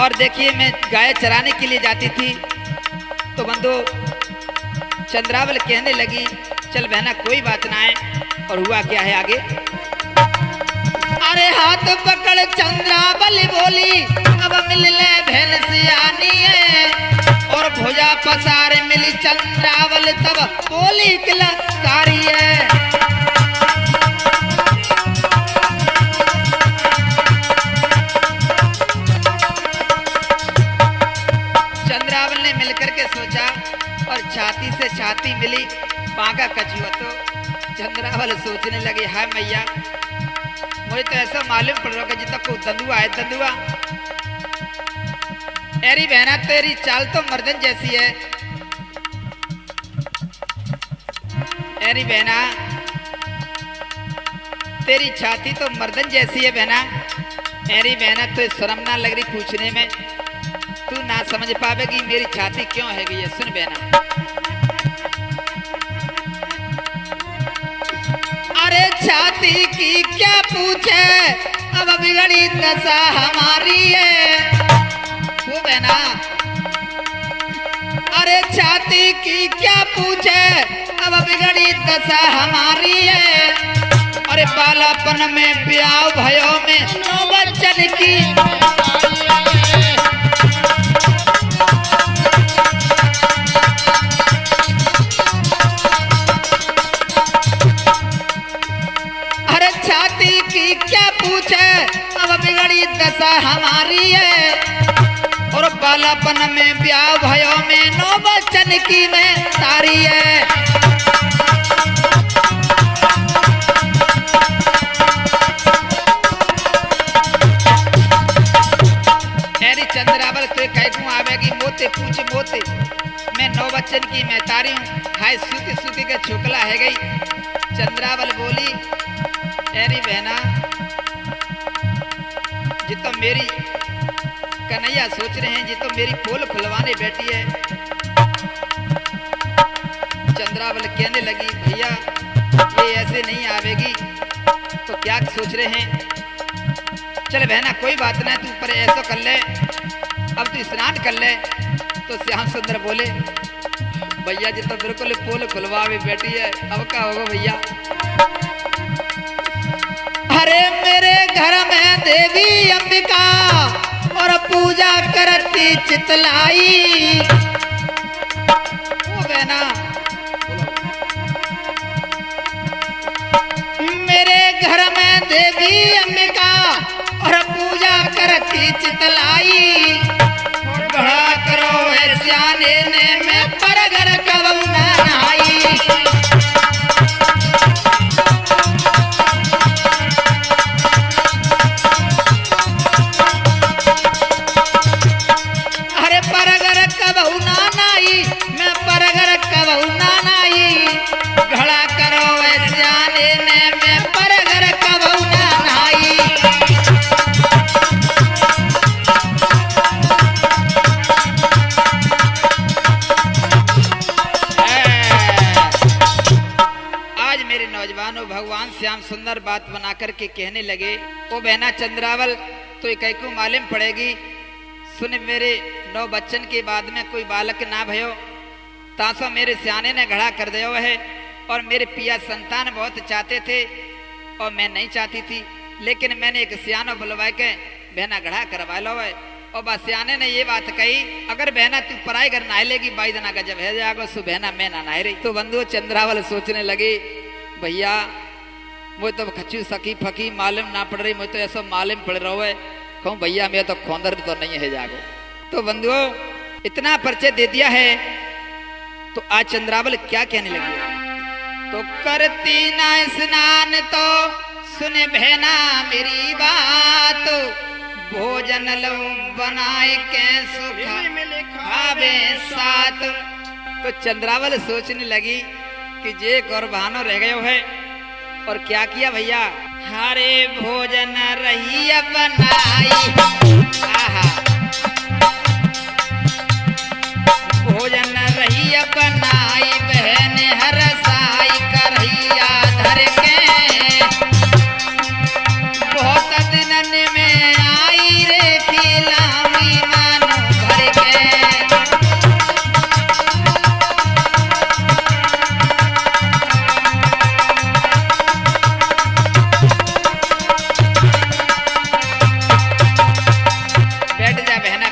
और देखिए मैं गाय चराने के लिए जाती थी। तो बंधु चंद्रावल कहने लगी, चल बहना कोई बात ना है। और हुआ क्या है आगे? अरे हाथ पकड़ चंद्रावल बोली, अब मिल ले बहन से आनी है। और भुजा पसारे मिली चंद्रावल तब बोली किलकारी है। कछुआ तो चंद्रावल सोचने लगी, हाय मैया मुझे तो ऐसा मालूम पड़ रहा कि जितना को दंदुआ है दंदुआ। एरी बहना तेरी चाल तो मर्दन जैसी है। एरी बहना तेरी छाती तो मर्दन जैसी है बहना। एरी बहना तो शर्म ना लग रही पूछने में, तू ना समझ पावेगी मेरी छाती क्यों है गई है। सुन बहना, अरे छाती की क्या पूछे अब बिगड़ी दशा हमारी है। वो बहना अरे छाती की क्या पूछे अब बिगड़ी दशा हमारी है। अरे बालापन में ब्याह भयो में नौ बच्चन की। अरे छाती की क्या पूछे अब बिगड़ी दशा हमारी है। और बालापन में ब्याह भयो में नौ बच्चन की मैं सारी है। एरी चंद्रावल तो कैकू आवेगी मोते पूछ मोते, मैं नौ बच्चन की मैं तारी हूँ। हाय सूती सूती के छोकला है गई। चंद्रावल बोली, एरी बहना जी तो मेरी कन्हैया सोच रहे हैं, जी तो मेरी पोल खुलवाने बैठी है। चंद्रावल कहने लगी, भैया ये ऐसे नहीं आवेगी तो क्या सोच रहे हैं। चल बहना कोई बात ना, तू पर ऐसा कर ले, अब तू स्नान कर ले। तो श्याम सुंदर बोले, भैया जी तो बिल्कुल पोल खुलवावे बैठी है, अब क्या होगा भैया। अरे मेरे घर में देवी अंबिका और पूजा करती चितलाई। ओ बहना मेरे घर में देवी अंबिका और पूजा करती चितलाई। बड़ा करो सियाने ने मैं पर घर कबू न नहाई। भगवान श्याम सुंदर बात बना करके कहने लगे, ओ बहना चंद्रावल तो एक मालूम पड़ेगी। सुन मेरे नौ बच्चन के बाद में कोई बालक ना भयो, तासो मेरे सियाने ने घड़ा कर दिया है। और मेरे पिया संतान बहुत चाहते थे और मैं नहीं चाहती थी, लेकिन मैंने एक सियानो बुलवा के बहना घड़ा करवा लो है। और बस सियाने ने ये बात कही, अगर बहना तू पराई घर नहा लेगी बाई जना का जब है जाएगा सो बहना मैं ना नहा रही। तो बंधु चंद्रावल सोचने लगी, भैया मुझे तो खच्चू सकी फकी मालूम ना पड़ रही, मुझे तो ऐसा मालूम पड़ रहा है। कहूँ भैया मैं तो खोंदर तो नहीं है जागो। तो बंधुओं इतना परिचय दे दिया है, तो आज चंद्रावल क्या कहने लगी। तो करती ना स्नान तो सुन बहना मेरी बात, भोजन लो बनाए के सुख खावे साथ। तो चंद्रावल सोचने लगी कि जे गौरवानो रह गयो है। और क्या किया भैया, हरे भोजन रही बनाई। आहा भोजन रही बनाई, बहन हरसाई करहिया धर के। बहुत दिनन में आई रे खिलामी मानो भर के।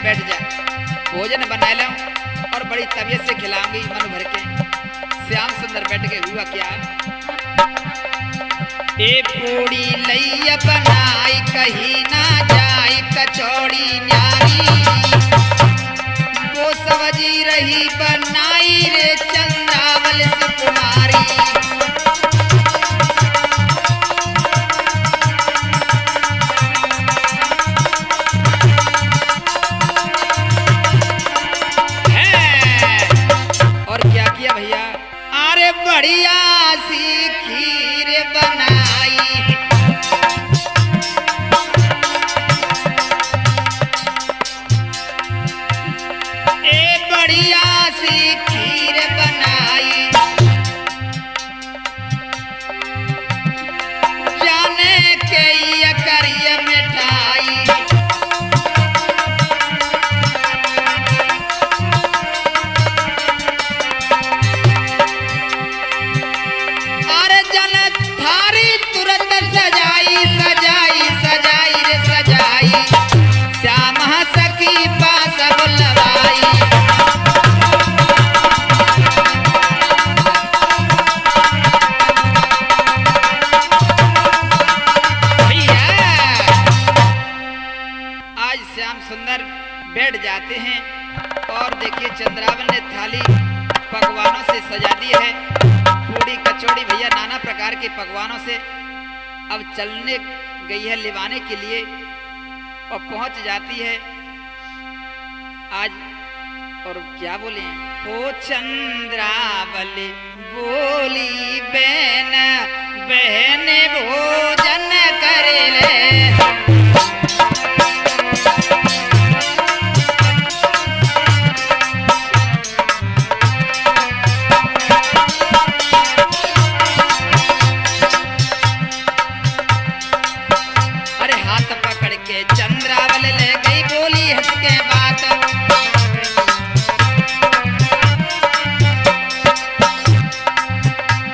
बैठ जा, भोजन बना लो और बड़ी तबीयत से खिलाऊंगी मन भर के। श्याम सुंदर बैठ के हुआ क्या, ए पूड़ी लैया बनाई कहीं ना जाई, कचौड़ी न्यारी वो सब्जी रही बनाई रे चंद्रावल सुकुमारी। प्रकार के पकवानों से अब चलने गई है लिवाने के लिए और पहुंच जाती है आज। और क्या बोले, ओ चंद्रावली बोली बहन बहन भोजन कर ले। चंद्रावल ले गई बोली हंस के बात,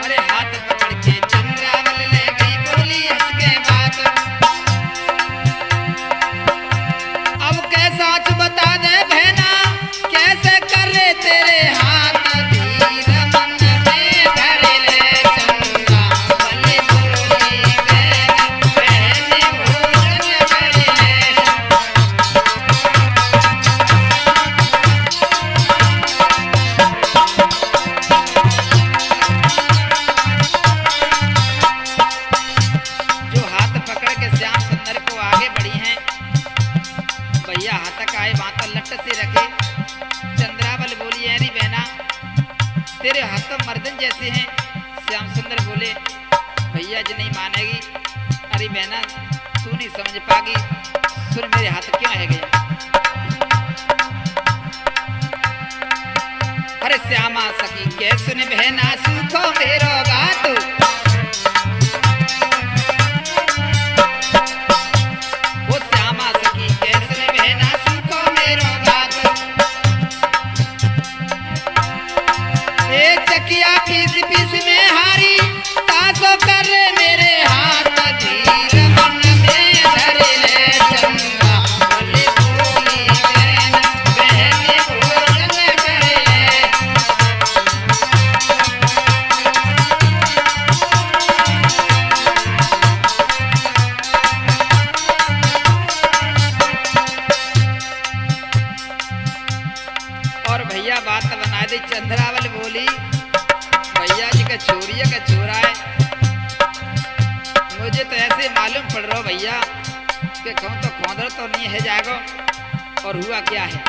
अरे हाथ पकड़ के चंद्रावल ले गई बोली हंस के बात। अब कैसा तू बता दे बहना कैसे कर ले तेरे हाथ, धीर मन में धर ले चंद्रावल बोली बहन बहन भोजन कर ले। तेरे हाथ तो मर्दन जैसे हैं। श्याम सुंदर बोले भैया जी नहीं मानेगी, अरे बहना तू नहीं समझ पागी, सुन मेरे हाथ क्यों है गया। अरे श्यामा सखी के सुन बहना सुखो मेरो बात, वो श्यामा सखी के सुन बहना सुखो मेरो बात। चकिया पीस पीस में हारी तासो कर मेरे हाथ, धीर मन में धर ले चंद्रावल बोली बहन बहन भोजन कर ले। और भैया बात बना दी, चंद्रावल बोली भैया जी का चोरिया का चोरा है, मुझे तो ऐसे मालूम पड़ रहा भैया कि कहूँ तो खोदर तो नहीं है जागो। और हुआ क्या है,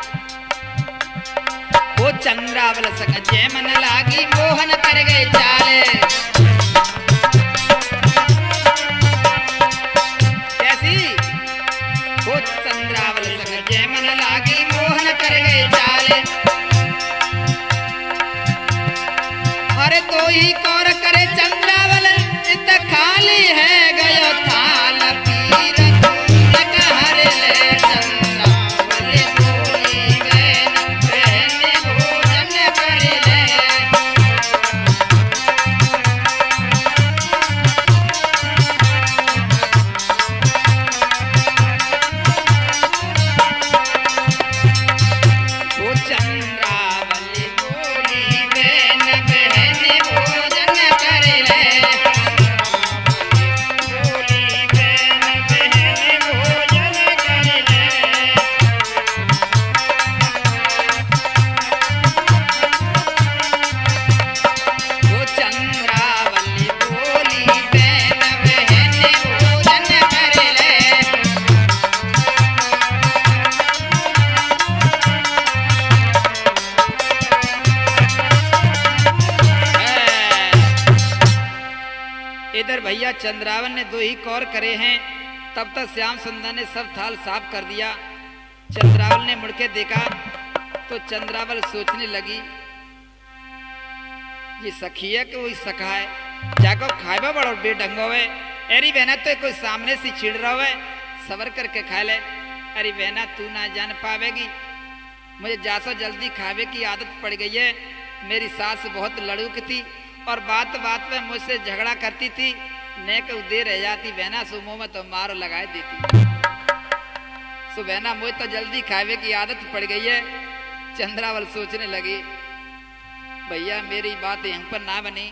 वो चंद्रावल संग जय मन लागी मोहन कर गए चाले। कैसी, वो चंद्रावल संग जय मन लागी मोहन कर गए चाले। अरे तो ही कौर करे चंद्रावल इत खाली है गयो थाल, पीर तूने कहर ले चंद्रावल बोली बहन बहन भोजन कर ले। वो चंद्रावल बोली बहन बहन भोजन कर ले, बोली बहन बहन भोजन कर ले। वो चंद्रावली बोली बहन बहन भोजन कर ले। इधर भैया चंद्रावल ने दो ही कौर करे हैं, तब तक श्याम सुंदर ने सब थाल साफ कर दिया। चंद्रावल ने मुड़के देखा तो चंद्रावल सोचने लगी ये सखी है कि वही सखा है, जाको खाएबा बड़ा बेढंगो है। अरे बहना तो कोई सामने से छिड़ रहा है, सबर करके खा ले। अरे बहना तू ना जान पावेगी, मुझे जासो जल्दी खावे की आदत पड़ गई है। मेरी सास बहुत लड़ूक थी और बात बात में मुझसे झगड़ा करती थी, ने को दे रह जाती बहना सो मुंह में तो मार लगाए देती। सो बहना मुझे तो जल्दी खावे की आदत पड़ गई है। चंद्रावल सोचने लगी भैया मेरी बात यहाँ पर ना बनी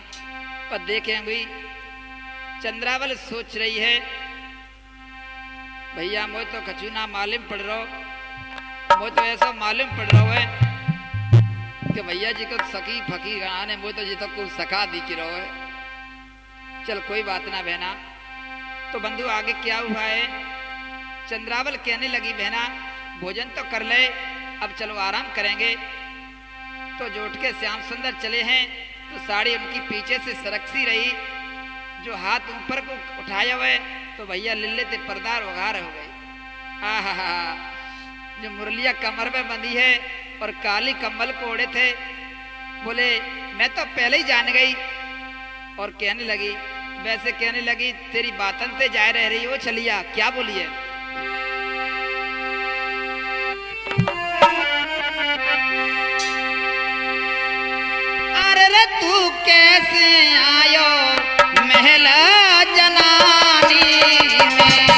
पर देखेंगे। चंद्रावल सोच रही है भैया मुझे तो कछु ना मालूम पड़ रहा, मुझे तो ऐसा मालूम पड़ रहा है कि भैया जी को सखी फकी गाने मुझे तो जी तो कुछ सखा दी की रहो है। चल कोई बात ना बहना। तो बंधु आगे क्या हुआ है? चंद्रावल कहने लगी बहना भोजन तो कर ले, अब चलो आराम करेंगे। तो जोट के श्याम सुंदर चले हैं तो साड़ी उनकी पीछे से सरकसी रही, जो हाथ ऊपर को उठाया हुए तो भैया लिल्ले ते पर्दा उघार हो गई। आहा, जो मुरलिया कमर में बंधी है और काली कंबल को ओढ़े थे, बोले मैं तो पहले ही जान गई। और कहने लगी, वैसे कहने लगी तेरी बातन से जाए रह रही हो चलिया, क्या बोलिए? अरे रे तू कैसे आयो महल जनानी में,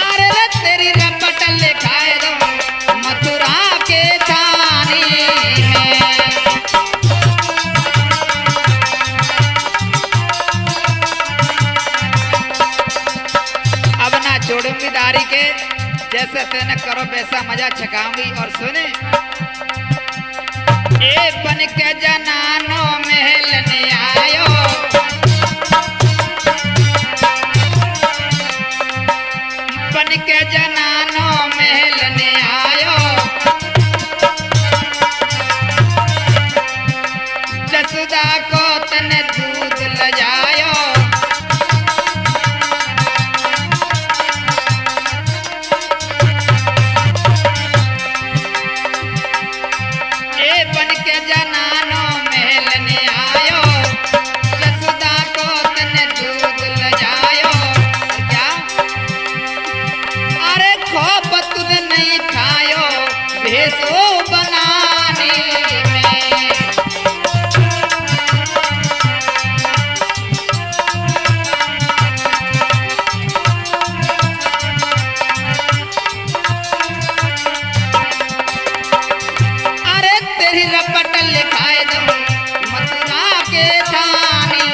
अरे रे तेरी रपट लिखाए दो मथुरा के थानी में। अब ना छोड़ूंगी दारी के, जैसा तेने करो वैसा मजा छकाऊंगी। और सुने, ए बन के जनानो महल ने आयो, बन के जनानो महल ने आयो, जसुदा को तने दूध लजायो। बन के जनानो महल ने आयो, जसुदा को तने दूध लजायो। क्या? अरे खोप तुझे नहीं खायो भेसो बनाने में। तेरी रपट लिखाए दो मथुरा के थानी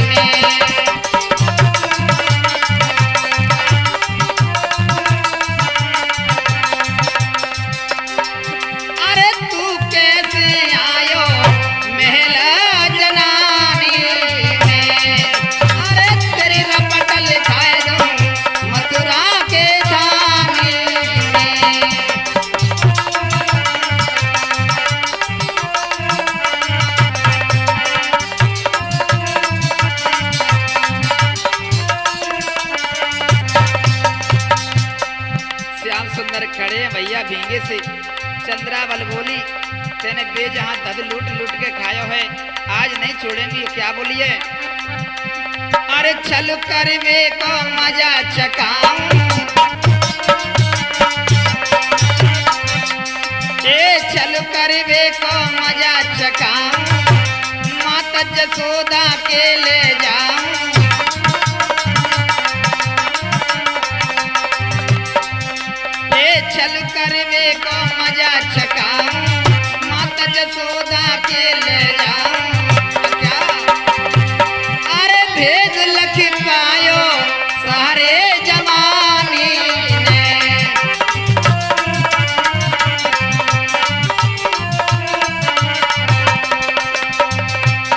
में। अरे तू कैसे आयो महल जनानी में, अरे तेरी रपट लिखाए दो मथुरा के थानी में। श्याम सुंदर खड़े हैं भैया भींगे से। चंद्रावल बोली तेने बेजहां धद लूट लूट के खायो है, आज नहीं छोड़ेंगी। क्या बोलिए? अरे चल कर वे को मजा चकाऊं, ए चल कर वे को मजा चकाऊं, माता जसोदा के ले जाऊं। चल कर वे को मजा चकाऊं, माता जसोदा के ले जाऊं। क्या? अरे भेद लख पायो सारे जमानी ने,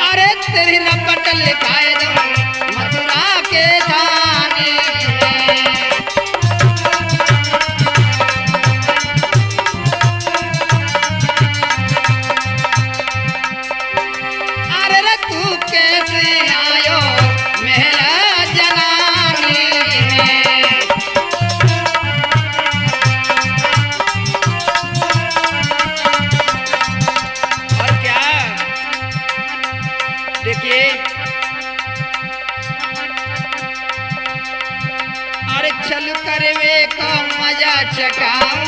अरे तेरी रपट लिखाए दो मथुरा के थानी में। कैसे आयो महल जनानी में। और क्या? देखिए, अरे चल कर वे को मजा चकाऊं,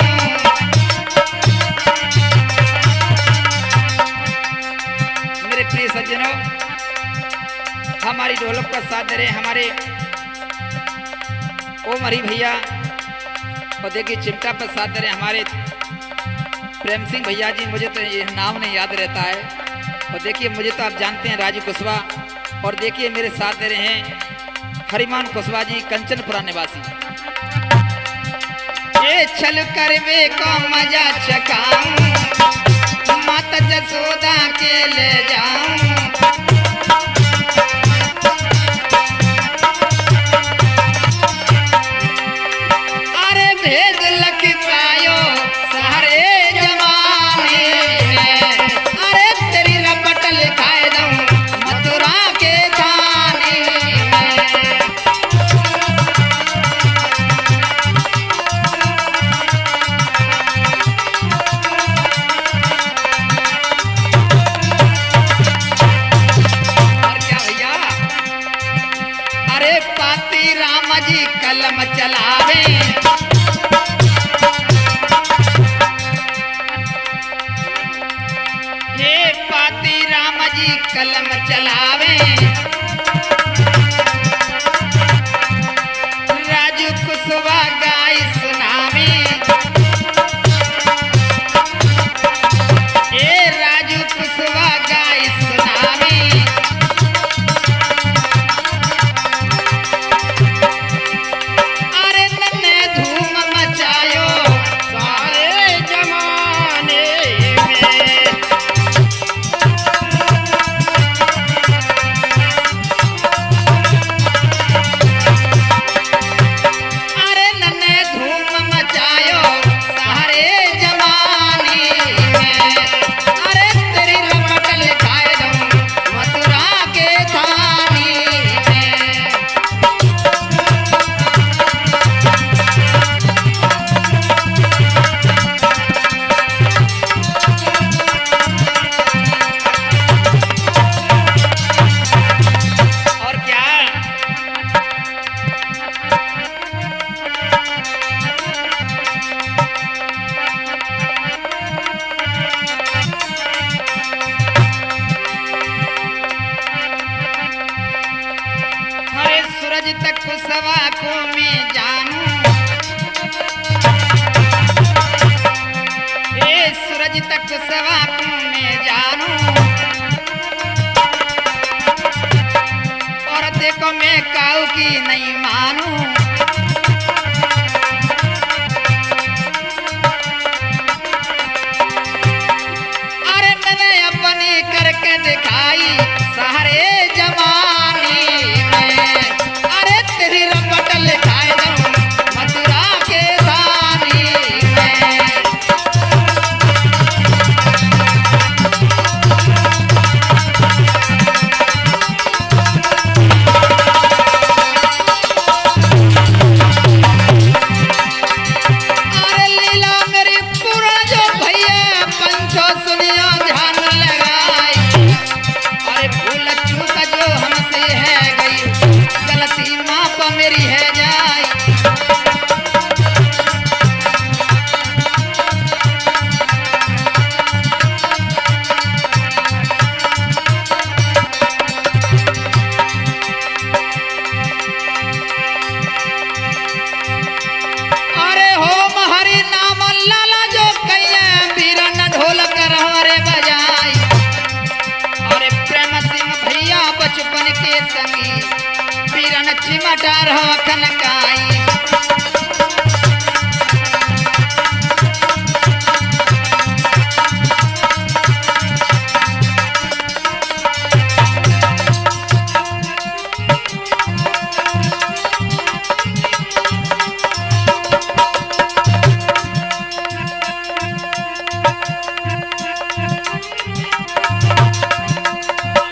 मेरे प्रिय सज्जनों, हमारी ढोलक का साथ दे रहे हमारे ओम हरी भैया, और देखिए चिमटा पर साथ दे रहे हमारे प्रेम सिंह भैया जी। मुझे तो ये नाम नहीं याद रहता है। और देखिए मुझे तो आप जानते हैं राजू कुशवाहा। और देखिए मेरे साथ दे रहे हैं हरिमान कुशवाहा जी, कंचनपुरा निवासी। अरे छल करवे को मजा चकाऊं, माता जसोदा के ले जाऊं। अरे भेद लख पायो सारे जमाने में, अरे तेरी रपट लिखाए दूं मथुरा के थाने में। पाती राम जी कलम चलावे, हे पाती राम जी कलम चलावे। राजू कुशवा गाय सुनावे, हे राजू कुशवा गाय सुनावे। तक कुशवा को मैं जानूं, हे सूरज तक कुशवा को मैं जानूं। और देखो मैं काऊ की नहीं मानूं, अरे मैंने अपनी करके दिखाई सारे जमाने में। तेरी रपट लिखाए दूं मथुरा के थाने में। अरे लीला मेरी पूर्ण जो भैया पंचो सुनियो ध्यान लगाई। अरे भूल चूक जो हमसे है गई, गलती माप मेरी है जाई। अरे होम हरि नाम लाला जो कैया बीरन ढोलक रहरे बजाई। अरे प्रेम सिंह भैया बचपन के संगी, बीरन चिमटा रहो कनकाई।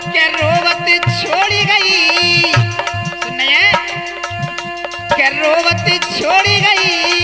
के रोवत छोड़ी गई, सुनिए के रोवत छोड़ी गई।